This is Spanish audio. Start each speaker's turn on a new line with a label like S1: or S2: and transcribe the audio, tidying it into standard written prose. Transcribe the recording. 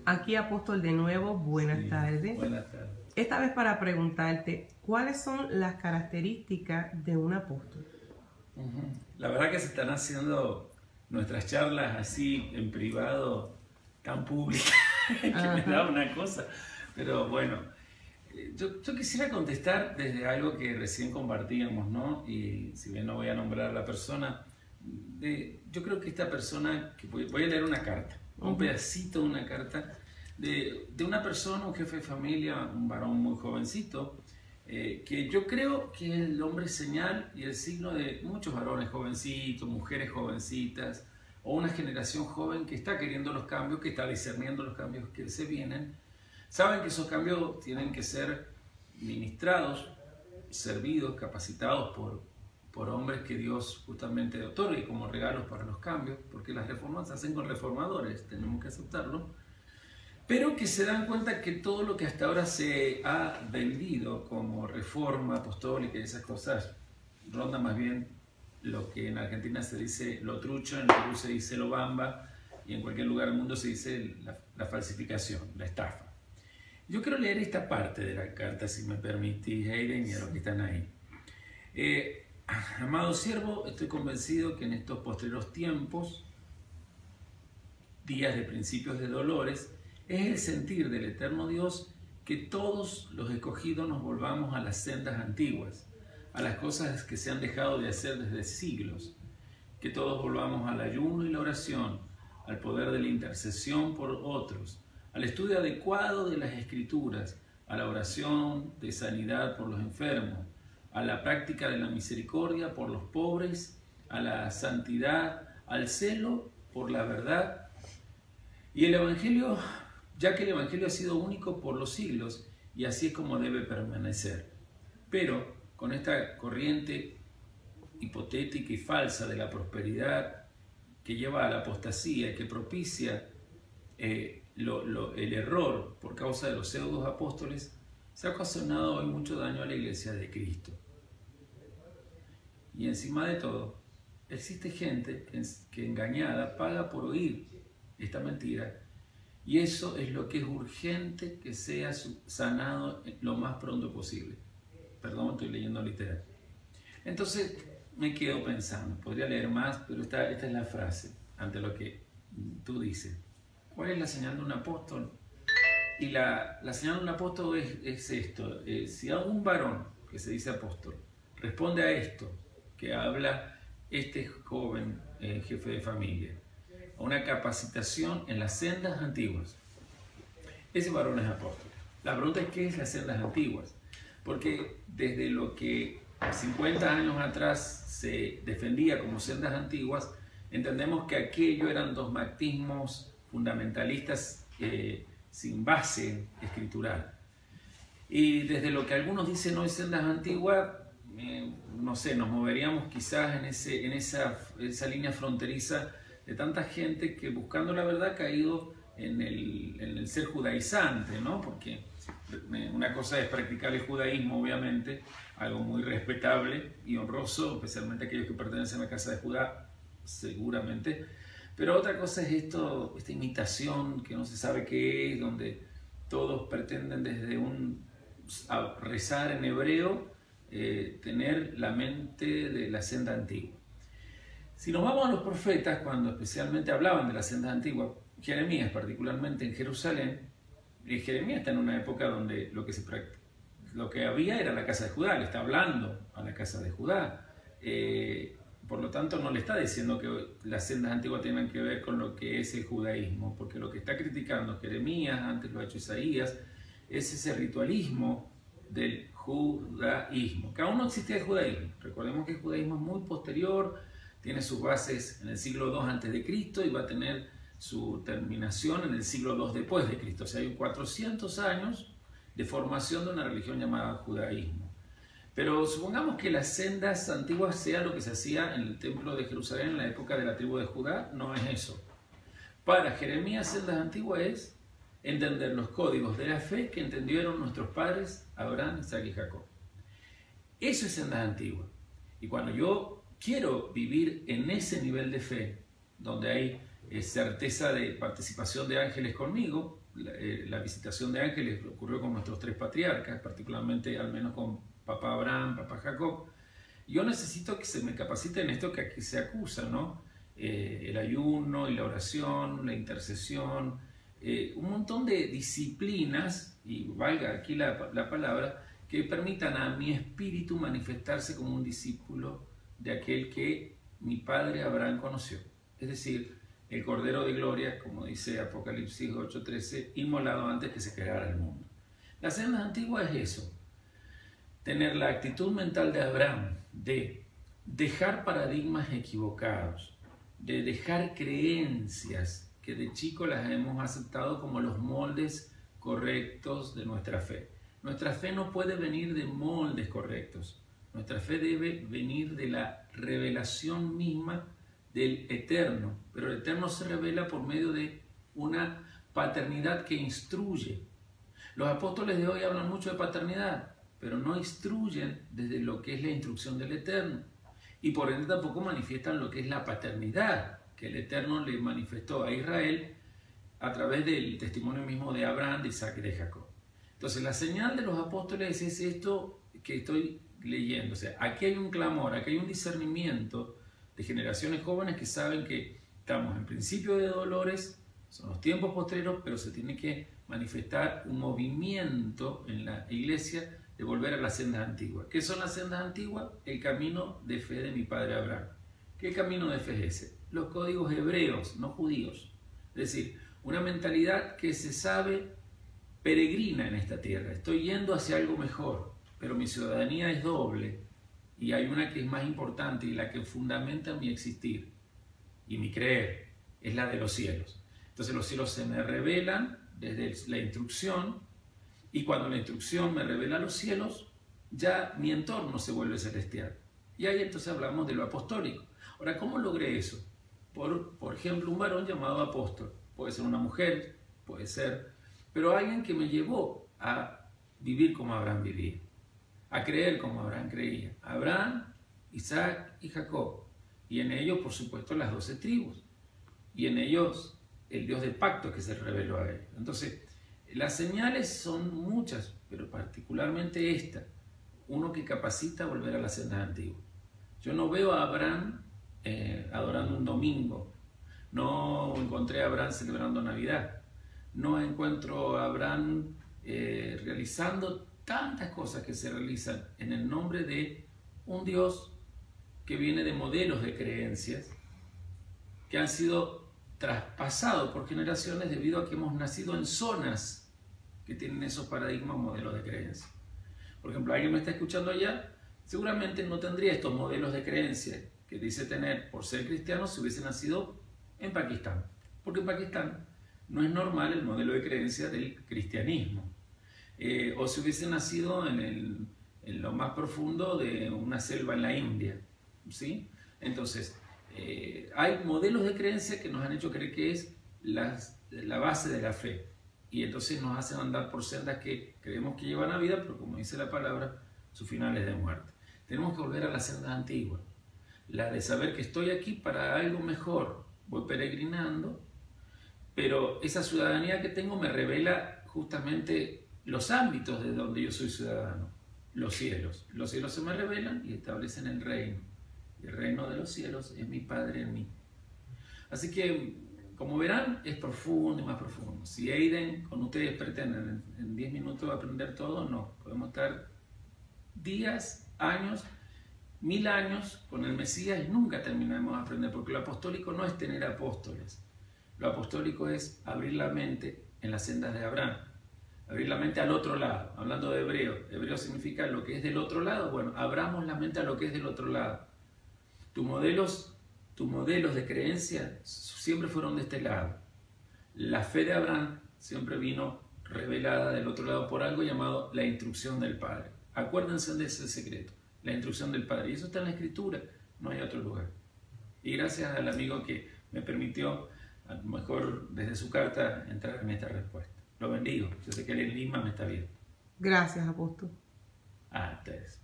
S1: Aquí apóstol de nuevo, buenas tardes.
S2: Buenas tardes.
S1: Esta vez para preguntarte, ¿cuáles son las características de un apóstol?
S2: La verdad que se están haciendo nuestras charlas así en privado, tan públicas, que me da una cosa. Pero bueno, yo quisiera contestar desde algo que recién compartíamos, ¿no? Y si bien no voy a nombrar a la persona, yo creo que esta persona, que voy a leer una carta, un pedacito de una carta de una persona, un jefe de familia, un varón muy jovencito, que yo creo que es el hombre señal y el signo de muchos varones jovencitos, mujeres jovencitas, o una generación joven que está queriendo los cambios, que está discerniendo los cambios que se vienen. Saben que esos cambios tienen que ser ministrados, servidos, capacitados por hombres que Dios justamente otorgue como regalos para los cambios, porque las reformas se hacen con reformadores, tenemos que aceptarlo, pero que se dan cuenta que todo lo que hasta ahora se ha vendido como reforma apostólica y esas cosas ronda más bien lo que en Argentina se dice lo trucho, en Perú se dice lo bamba y en cualquier lugar del mundo se dice la falsificación, la estafa. Yo quiero leer esta parte de la carta, si me permitís, Hayden, y a los que están ahí. Amado siervo, estoy convencido que en estos postreros tiempos, días de principios de dolores, es el sentir del eterno Dios que todos los escogidos nos volvamos a las sendas antiguas, a las cosas que se han dejado de hacer desde siglos, que todos volvamos al ayuno y la oración, al poder de la intercesión por otros, al estudio adecuado de las Escrituras, a la oración de sanidad por los enfermos, a la práctica de la misericordia por los pobres, a la santidad, al celo por la verdad. Y el Evangelio, ya que el Evangelio ha sido único por los siglos, y así es como debe permanecer. Pero con esta corriente hipotética y falsa de la prosperidad que lleva a la apostasía y que propicia el error por causa de los pseudos apóstoles, se ha ocasionado hoy mucho daño a la iglesia de Cristo. Y encima de todo, existe gente que engañada paga por oír esta mentira, y eso es lo que es urgente que sea sanado lo más pronto posible. Perdón, estoy leyendo literal. Entonces me quedo pensando, podría leer más, pero esta es la frase ante lo que tú dices. ¿Cuál es la señal de un apóstol? Y la señal de un apóstol es esto. Si a un varón que se dice apóstol responde a esto que habla este joven jefe de familia, a una capacitación en las sendas antiguas, ese varón es apóstol. La pregunta es, ¿qué es las sendas antiguas? Porque desde lo que 50 años atrás se defendía como sendas antiguas, entendemos que aquello eran dogmatismos fundamentalistas sin base escritural. Y desde lo que algunos dicen hoy sendas antiguas, no sé, nos moveríamos quizás en esa línea fronteriza de tanta gente que buscando la verdad ha caído en el ser judaizante, ¿no? Porque una cosa es practicar el judaísmo, obviamente, algo muy respetable y honroso, especialmente aquellos que pertenecen a la casa de Judá, seguramente. Pero otra cosa es esta imitación que no se sabe qué es, donde todos pretenden desde a rezar en hebreo, tener la mente de la senda antigua. Si nos vamos a los profetas, cuando especialmente hablaban de las sendas antiguas, Jeremías particularmente en Jerusalén, Jeremías está en una época donde lo que había era la casa de Judá, le está hablando a la casa de Judá. Por lo tanto, no le está diciendo que las sendas antiguas tienen que ver con lo que es el judaísmo, porque lo que está criticando Jeremías, antes lo ha hecho Isaías, es ese ritualismo del judaísmo, que aún no existía el judaísmo. Recordemos que el judaísmo es muy posterior, tiene sus bases en el siglo II a.C. y va a tener su terminación en el siglo II después de Cristo. O sea, hay 400 años de formación de una religión llamada judaísmo. Pero supongamos que las sendas antiguas sea lo que se hacía en el templo de Jerusalén en la época de la tribu de Judá, no es eso. Para Jeremías, sendas antiguas es entender los códigos de la fe que entendieron nuestros padres Abraham, Isaac y Jacob. Eso es sendas antiguas. Y cuando yo quiero vivir en ese nivel de fe, donde hay certeza de participación de ángeles conmigo. La visitación de ángeles ocurrió con nuestros 3 patriarcas, particularmente al menos con papá Abraham, papá Jacob. Yo necesito que se me capacite en esto que aquí se acusa, ¿no? El ayuno y la oración, la intercesión, un montón de disciplinas, y valga aquí la palabra, que permitan a mi espíritu manifestarse como un discípulo de aquel que mi padre Abraham conoció. Es decir, el Cordero de Gloria, como dice Apocalipsis 8:13, inmolado antes que se creara el mundo. La senda antigua es eso, tener la actitud mental de Abraham, de dejar paradigmas equivocados, de dejar creencias que de chico las hemos aceptado como los moldes correctos de nuestra fe. Nuestra fe no puede venir de moldes correctos. Nuestra fe debe venir de la revelación misma del Eterno. Pero el Eterno se revela por medio de una paternidad que instruye. Los apóstoles de hoy hablan mucho de paternidad, pero no instruyen desde lo que es la instrucción del Eterno. Y por ende tampoco manifiestan lo que es la paternidad que el Eterno le manifestó a Israel a través del testimonio mismo de Abraham, de Isaac y de Jacob. Entonces la señal de los apóstoles es esto que estoy leyendo. O sea, aquí hay un clamor, aquí hay un discernimiento de generaciones jóvenes que saben que estamos en principio de dolores, son los tiempos postreros, pero se tiene que manifestar un movimiento en la iglesia de volver a las sendas antiguas. ¿Qué son las sendas antiguas? El camino de fe de mi padre Abraham. ¿Qué camino de fe es ese? Los códigos hebreos, no judíos. Es decir, una mentalidad que se sabe peregrina en esta tierra. Estoy yendo hacia algo mejor, pero mi ciudadanía es doble y hay una que es más importante y la que fundamenta mi existir y mi creer, es la de los cielos. Entonces los cielos se me revelan desde la instrucción, y cuando la instrucción me revela los cielos, ya mi entorno se vuelve celestial. Y ahí entonces hablamos de lo apostólico. Ahora, ¿cómo logré eso? Por ejemplo, un varón llamado apóstol. Puede ser una mujer, puede ser, pero alguien que me llevó a vivir como Abraham vivía, a creer como Abraham creía. Abraham, Isaac y Jacob. Y en ellos, por supuesto, las 12 tribus. Y en ellos, el Dios del pacto que se reveló a ellos. Entonces, las señales son muchas, pero particularmente esta. Uno que capacita a volver a la senda antigua. Yo no veo a Abraham adorando un domingo. No encontré a Abraham celebrando Navidad. No encuentro a Abraham realizando tantas cosas que se realizan en el nombre de un Dios que viene de modelos de creencias que han sido traspasados por generaciones debido a que hemos nacido en zonas que tienen esos paradigmas o modelos de creencia. Por ejemplo, alguien me está escuchando allá, seguramente no tendría estos modelos de creencia que dice tener por ser cristiano si hubiese nacido en Pakistán. Porque en Pakistán no es normal el modelo de creencia del cristianismo. O si hubiese nacido en lo más profundo de una selva en la India, ¿sí? Entonces, hay modelos de creencia que nos han hecho creer que es la base de la fe. Y entonces nos hacen andar por sendas que creemos que llevan a vida, pero como dice la palabra, su final es de muerte. Tenemos que volver a las sendas antiguas. La de saber que estoy aquí para algo mejor. Voy peregrinando, pero esa ciudadanía que tengo me revela justamente los ámbitos de donde yo soy ciudadano. Los cielos. Los cielos se me revelan y establecen el reino. Y el reino de los cielos es mi Padre en mí. Así que, como verán, es profundo y más profundo. Si Aiden con ustedes pretenden en 10 minutos aprender todo, no. Podemos estar días, años, 1000 años con el Mesías y nunca terminamos de aprender, porque lo apostólico no es tener apóstoles. Lo apostólico es abrir la mente en las sendas de Abraham. Abrir la mente al otro lado. Hablando de hebreo. Hebreo significa lo que es del otro lado. Bueno, abramos la mente a lo que es del otro lado. Tus modelos de creencia siempre fueron de este lado. La fe de Abraham siempre vino revelada del otro lado por algo llamado la instrucción del Padre. Acuérdense de ese secreto, la instrucción del Padre. Y eso está en la Escritura, no hay otro lugar. Y gracias al amigo que me permitió, a lo mejor desde su carta, entrar en esta respuesta. Lo bendigo. Yo sé que él en Lima me está viendo.
S1: Gracias, apóstol.
S2: A ustedes.